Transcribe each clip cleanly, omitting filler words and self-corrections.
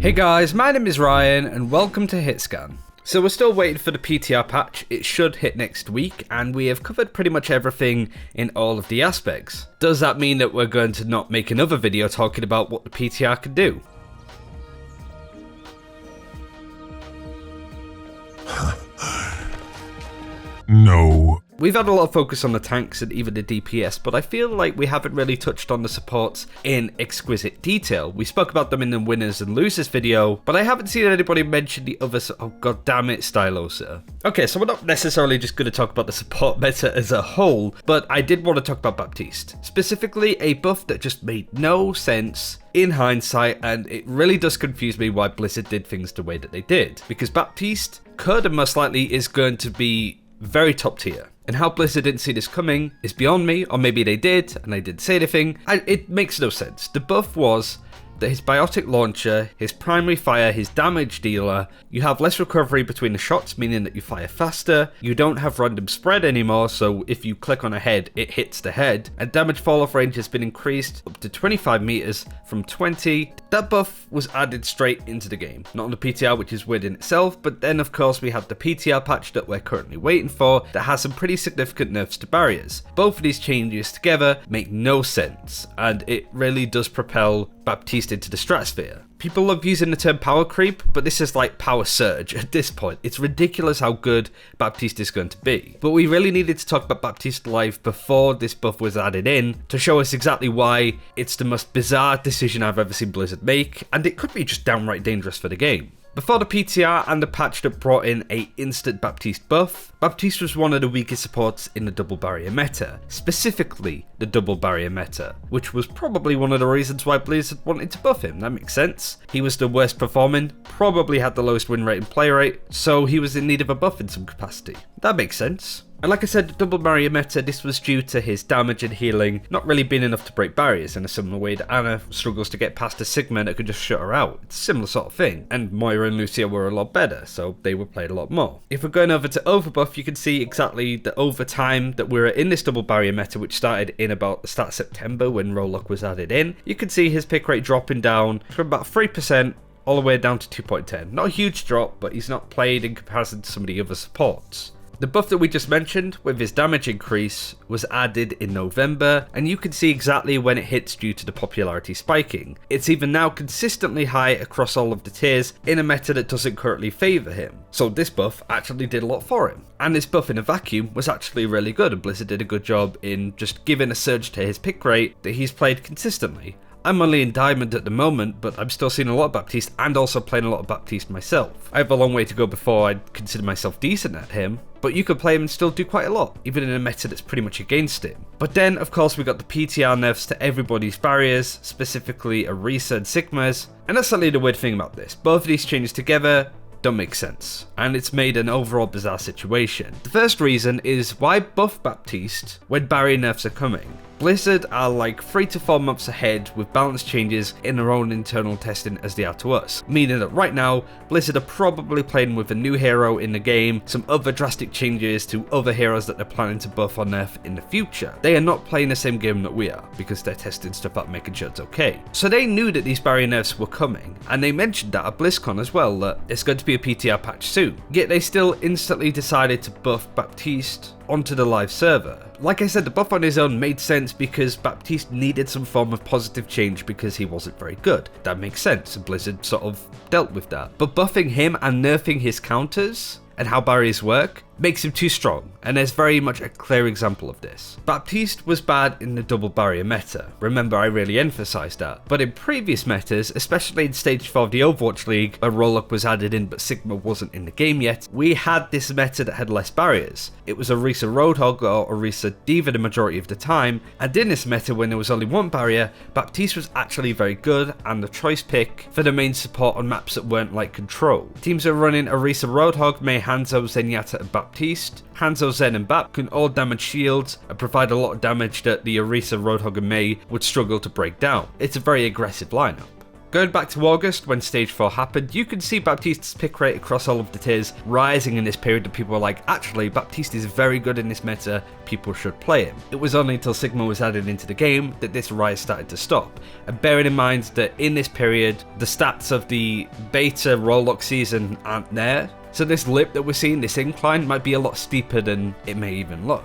Hey guys, my name is Ryan and welcome to HitScan. So we're still waiting for the PTR patch. It should hit next week and we have covered pretty much everything in all of the aspects. Does that mean that we're going to not make another video talking about what the PTR can do? No. We've had a lot of focus on the tanks and even the DPS, but I feel like we haven't really touched on the supports in exquisite detail. We spoke about them in the winners and losers video, but I haven't seen anybody mention the others. Oh god damn it, Stylosa. Okay, so we're not necessarily just going to talk about the support meta as a whole, but I did want to talk about Baptiste. Specifically, a buff that just made no sense in hindsight, and it really does confuse me why Blizzard did things the way that they did. Because Baptiste could and most likely is going to be very top tier. And how Blizzard didn't see this coming is beyond me, or maybe they did and they didn't say anything. It makes no sense. The buff was that his biotic launcher, his primary fire, his damage dealer, you have less recovery between the shots, meaning that you fire faster, you don't have random spread anymore, so if you click on a head, it hits the head, and damage fall off range has been increased up to 25 meters from 20. That buff was added straight into the game, not on the PTR, which is weird in itself, but then of course we have the PTR patch that we're currently waiting for that has some pretty significant nerfs to barriers. Both of these changes together make no sense, and it really does propel Baptiste into the stratosphere. People love using the term power creep, but this is like power surge at this point. It's ridiculous how good Baptiste is going to be. But we really needed to talk about Baptiste live before this buff was added in to show us exactly why it's the most bizarre decision I've ever seen Blizzard make, and it could be just downright dangerous for the game. Before the PTR and the patch that brought in a instant Baptiste buff, Baptiste was one of the weakest supports in the double barrier meta, specifically the double barrier meta, which was probably one of the reasons why Blizzard wanted to buff him. That makes sense. He was the worst performing, probably had the lowest win rate and play rate, so he was in need of a buff in some capacity. That makes sense. And like I said, the double barrier meta, this was due to his damage and healing not really being enough to break barriers in a similar way that Anna struggles to get past a Sigma that could just shut her out. It's a similar sort of thing. And Moira and Lucia were a lot better, so they were played a lot more. If we're going over to overbuff, you can see exactly the overtime that we're in this double barrier meta, which started in about the start of September when Rollock was added in. You can see his pick rate dropping down from about 3% all the way down to 2.10. Not a huge drop, but he's not played in comparison to some of the other supports. The buff that we just mentioned, with his damage increase, was added in November, and you can see exactly when it hits due to the popularity spiking. It's even now consistently high across all of the tiers in a meta that doesn't currently favour him. So this buff actually did a lot for him. And this buff in a vacuum was actually really good, and Blizzard did a good job in just giving a surge to his pick rate that he's played consistently. I'm only in Diamond at the moment, but I'm still seeing a lot of Baptiste and also playing a lot of Baptiste myself. I have a long way to go before I'd consider myself decent at him, but you could play him and still do quite a lot, even in a meta that's pretty much against him. But then, of course, we got the PTR nerfs to everybody's barriers, specifically Orisa and Sigma's, and that's slightly the weird thing about this. Both of these changes together don't make sense, and it's made an overall bizarre situation. The first reason is why buff Baptiste when barrier nerfs are coming. Blizzard are like 3 to 4 months ahead with balance changes in their own internal testing as they are to us, meaning that right now Blizzard are probably playing with a new hero in the game, some other drastic changes to other heroes that they're planning to buff or nerf in the future. They are not playing the same game that we are, because they're testing stuff out, making sure it's okay. So they knew that these barrier nerfs were coming, and they mentioned that at BlizzCon as well, that it's going to be a PTR patch soon. Yet they still instantly decided to buff Baptiste onto the live server. Like I said, the buff on his own made sense because Baptiste needed some form of positive change because he wasn't very good. That makes sense, and Blizzard sort of dealt with that. But buffing him and nerfing his counters and how barriers work makes him too strong, and there's very much a clear example of this. Baptiste was bad in the double barrier meta. Remember, I really emphasised that. But in previous metas, especially in Stage 4 of the Overwatch League, where Rollock was added in but Sigma wasn't in the game yet, we had this meta that had less barriers. It was Orisa Roadhog or Orisa D.Va the majority of the time, and in this meta when there was only one barrier, Baptiste was actually very good and the choice pick for the main support on maps that weren't like Control. Teams are running Orisa Roadhog, Mei Hanzo, Zenyatta and Baptiste. Hanzo, Zen and Bap can all damage shields and provide a lot of damage that the Orisa, Roadhog and Mei would struggle to break down. It's a very aggressive lineup. Going back to August, when Stage 4 happened, you can see Baptiste's pick rate across all of the tiers rising in this period, and people were like, actually, Baptiste is very good in this meta, people should play him. It was only until Sigma was added into the game that this rise started to stop. And bearing in mind that in this period, the stats of the beta Rollock season aren't there, so this lip that we're seeing, this incline, might be a lot steeper than it may even look.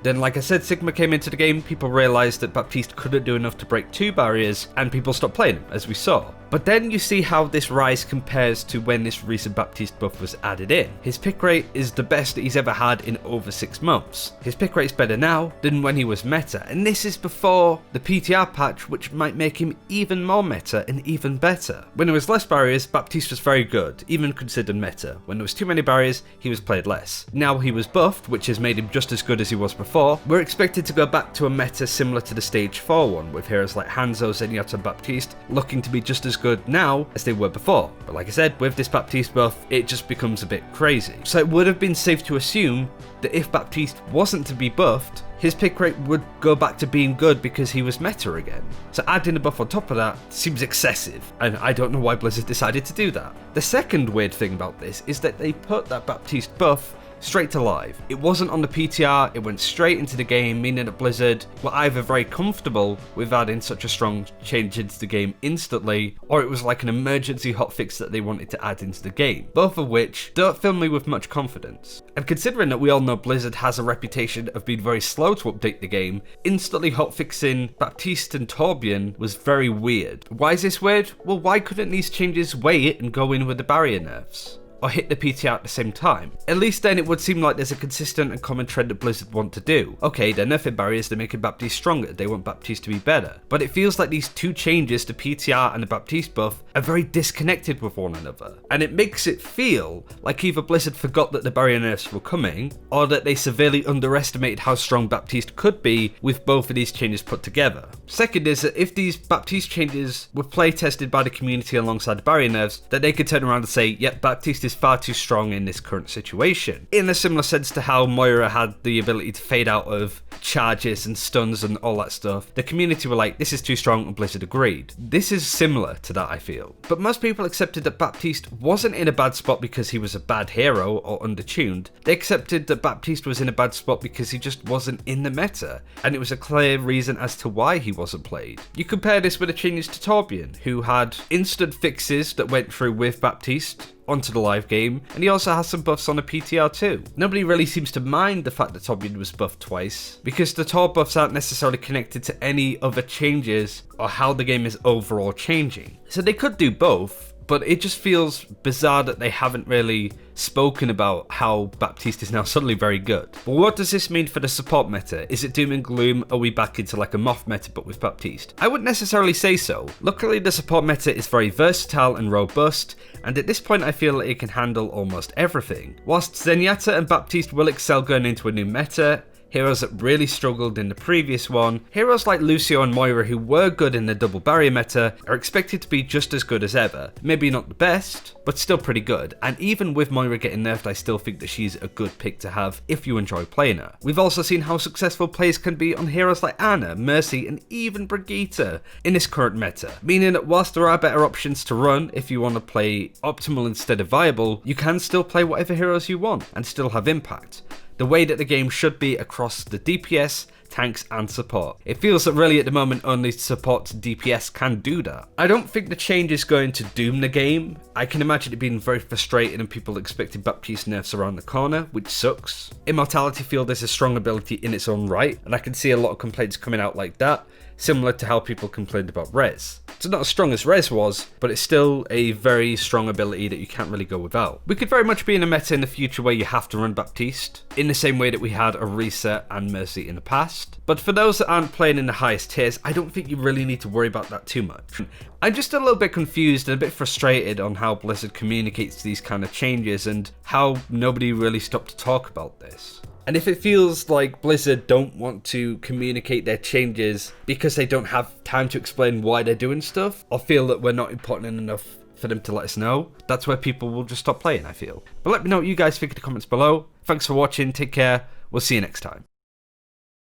Then, like I said, Sigma came into the game, people realised that Baptiste couldn't do enough to break 2 barriers, and people stopped playing him, as we saw. But then you see how this rise compares to when this recent Baptiste buff was added in. His pick rate is the best that he's ever had in over 6 months. His pick rate's better now than when he was meta, and this is before the PTR patch, which might make him even more meta and even better. When there was less barriers, Baptiste was very good, even considered meta. When there was too many barriers, he was played less. Now he was buffed, which has made him just as good as he was before. We're expected to go back to a meta similar to the Stage 4 one, with heroes like Hanzo, Zenyatta and Baptiste looking to be just as good now as they were before. But like I said, with this Baptiste buff, it just becomes a bit crazy. So it would have been safe to assume that if Baptiste wasn't to be buffed, his pick rate would go back to being good because he was meta again. So adding a buff on top of that seems excessive, and I don't know why Blizzard decided to do that. The second weird thing about this is that they put that Baptiste buff straight to live. It wasn't on the PTR, it went straight into the game, meaning that Blizzard were either very comfortable with adding such a strong change into the game instantly, or it was like an emergency hotfix that they wanted to add into the game, both of which don't fill me with much confidence. And considering that we all know Blizzard has a reputation of being very slow to update the game, instantly hotfixing Baptiste and Torbjorn was very weird. Why is this weird? Well, why couldn't these changes wait and go in with the barrier nerfs? Or hit the PTR at the same time? At least then it would seem like there's a consistent and common trend that Blizzard want to do. Okay, they're nerfing barriers, they're making Baptiste stronger, they want Baptiste to be better. But it feels like these two changes, the PTR and the Baptiste buff, are very disconnected with one another. And it makes it feel like either Blizzard forgot that the barrier nerfs were coming, or that they severely underestimated how strong Baptiste could be with both of these changes put together. Second is that if these Baptiste changes were play tested by the community alongside the barrier nerfs, that they could turn around and say, yep, Baptiste is far too strong in this current situation. In a similar sense to how Moira had the ability to fade out of charges and stuns and all that stuff, the community were like, this is too strong, and Blizzard agreed. This is similar to that, I feel. But most people accepted that Baptiste wasn't in a bad spot because he was a bad hero or undertuned. They accepted that Baptiste was in a bad spot because he just wasn't in the meta, and it was a clear reason as to why he wasn't played. You compare this with the changes to Torbjorn, who had instant fixes that went through with Baptiste onto the live game, and he also has some buffs on the PTR too. Nobody really seems to mind the fact that Torbjorn was buffed twice, because the Tor buffs aren't necessarily connected to any other changes or how the game is overall changing. So they could do both, but it just feels bizarre that they haven't really spoken about how Baptiste is now suddenly very good. But what does this mean for the support meta? Is it doom and gloom? Are we back into like a Moth meta but with Baptiste? I wouldn't necessarily say so. Luckily, the support meta is very versatile and robust, and at this point I feel like it can handle almost everything. Whilst Zenyatta and Baptiste will excel going into a new meta, heroes that really struggled in the previous one, heroes like Lucio and Moira who were good in the double barrier meta are expected to be just as good as ever. Maybe not the best, but still pretty good. And even with Moira getting nerfed, I still think that she's a good pick to have if you enjoy playing her. We've also seen how successful players can be on heroes like Ana, Mercy, and even Brigitte in this current meta, meaning that whilst there are better options to run if you want to play optimal instead of viable, you can still play whatever heroes you want and still have impact. The way that the game should be across the DPS, tanks and support. It feels that really at the moment only support to DPS can do that. I don't think the change is going to doom the game. I can imagine it being very frustrating and people expecting Baptiste nerfs around the corner, which sucks. Immortality Field is a strong ability in its own right, and I can see a lot of complaints coming out like that, similar to how people complained about Res. It's not as strong as Res was, but it's still a very strong ability that you can't really go without. We could very much be in a meta in the future where you have to run Baptiste, in the same way that we had a Reset and Mercy in the past. But for those that aren't playing in the highest tiers, I don't think you really need to worry about that too much. I'm just a little bit confused and a bit frustrated on how Blizzard communicates these kind of changes and how nobody really stopped to talk about this. And if it feels like Blizzard don't want to communicate their changes because they don't have time to explain why they're doing stuff, or feel that we're not important enough for them to let us know, that's where people will just stop playing, I feel. But let me know what you guys think in the comments below. Thanks for watching, take care, we'll see you next time.